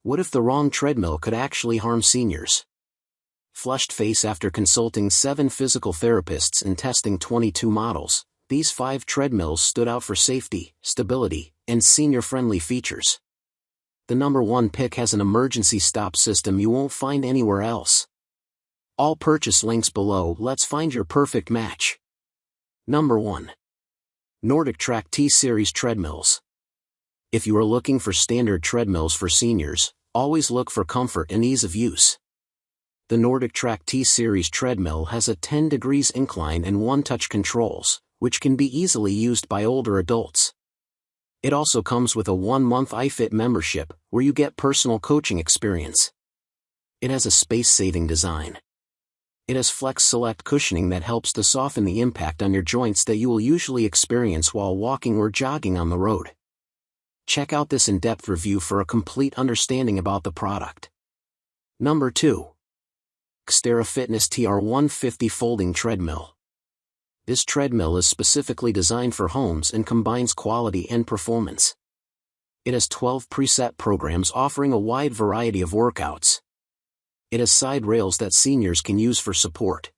What if the wrong treadmill could actually harm seniors? Flushed face after consulting 7 physical therapists and testing 22 models, these 5 treadmills stood out for safety, stability, and senior-friendly features. The number 1 pick has an emergency stop system you won't find anywhere else. All purchase links below. Let's find your perfect match. Number 1. NordicTrack TSeries Treadmills. If you are looking for standard treadmills for seniors, always look for comfort and ease of use. The NordicTrack TSeries treadmill has a 10 degrees incline and one-touch controls, which can be easily used by older adults. It also comes with a 1-month iFit membership, where you get personal coaching experience. It has a space-saving design. It has Flex Select cushioning that helps to soften the impact on your joints that you will usually experience while walking or jogging on the road. Check out this in-depth review for a complete understanding about the product. Number 2. XTERRA Fitness TR150 Folding Treadmill. This treadmill is specifically designed for homes and combines quality and performance. It has 12 preset programs offering a wide variety of workouts. It has side rails that seniors can use for support.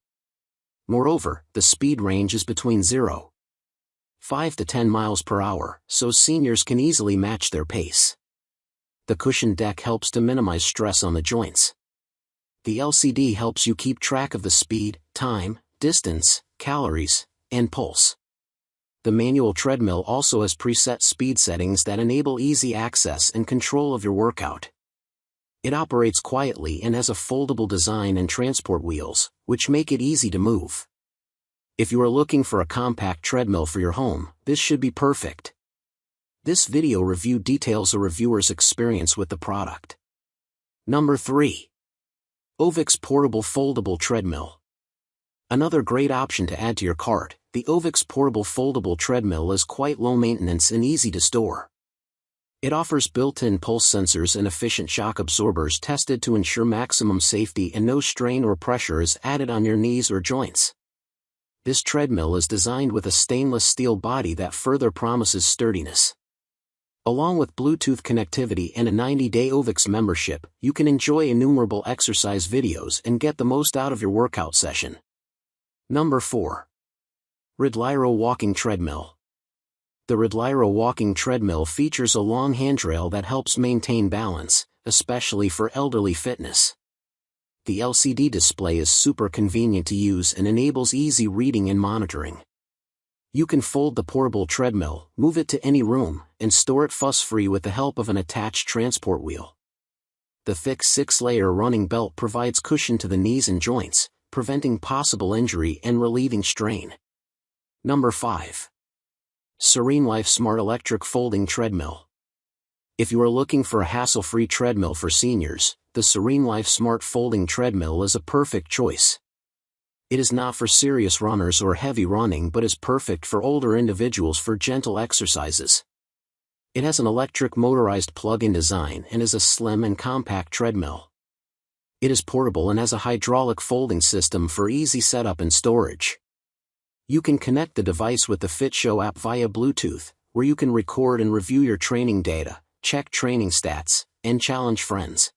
Moreover, the speed range is between 0.5 to 10 miles per hour, so seniors can easily match their pace. The cushioned deck helps to minimize stress on the joints. The LCD helps you keep track of the speed, time, distance, calories, and pulse. The manual treadmill also has preset speed settings that enable easy access and control of your workout. It operates quietly and has a foldable design and transport wheels, which make it easy to move. If you are looking for a compact treadmill for your home, this should be perfect. This video review details a reviewer's experience with the product. Number 3. OVICX Portable Foldable Treadmill. Another great option to add to your cart, the OVICX Portable Foldable Treadmill is quite low maintenance and easy to store. It offers built-in pulse sensors and efficient shock absorbers tested to ensure maximum safety and no strain or pressure is added on your knees or joints. This treadmill is designed with a stainless steel body that further promises sturdiness. Along with Bluetooth connectivity and a 90-day OVICX membership, you can enjoy innumerable exercise videos and get the most out of your workout session. Number 4. Redliro Walking Treadmill. The Redliro Walking Treadmill features a long handrail that helps maintain balance, especially for elderly fitness. The LCD display is super convenient to use and enables easy reading and monitoring. You can fold the portable treadmill, move it to any room, and store it fuss-free with the help of an attached transport wheel. The thick 6-layer running belt provides cushion to the knees and joints, preventing possible injury and relieving strain. Number 5. SereneLife Smart Electric Folding Treadmill. If you are looking for a hassle-free treadmill for seniors, the SereneLife Smart Folding Treadmill is a perfect choice. It is not for serious runners or heavy running but is perfect for older individuals for gentle exercises. It has an electric motorized plug-in design and is a slim and compact treadmill. It is portable and has a hydraulic folding system for easy setup and storage. You can connect the device with the FitShow app via Bluetooth, where you can record and review your training data, check training stats, and challenge friends.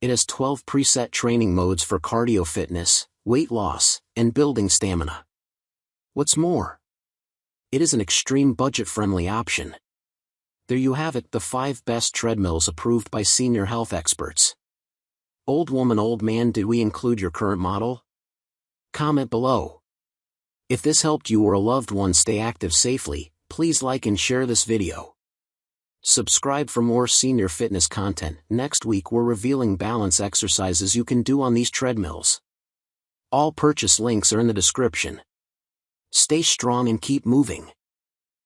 It has 12 preset training modes for cardio fitness, weight loss, and building stamina. What's more, it is an extreme budget-friendly option. There you have it, the 5 best treadmills approved by senior health experts. Old woman, old man, did we include your current model? Comment below. If this helped you or a loved one stay active safely, please like and share this video. Subscribe for more senior fitness content. Next week we're revealing balance exercises you can do on these treadmills. All purchase links are in the description. Stay strong and keep moving.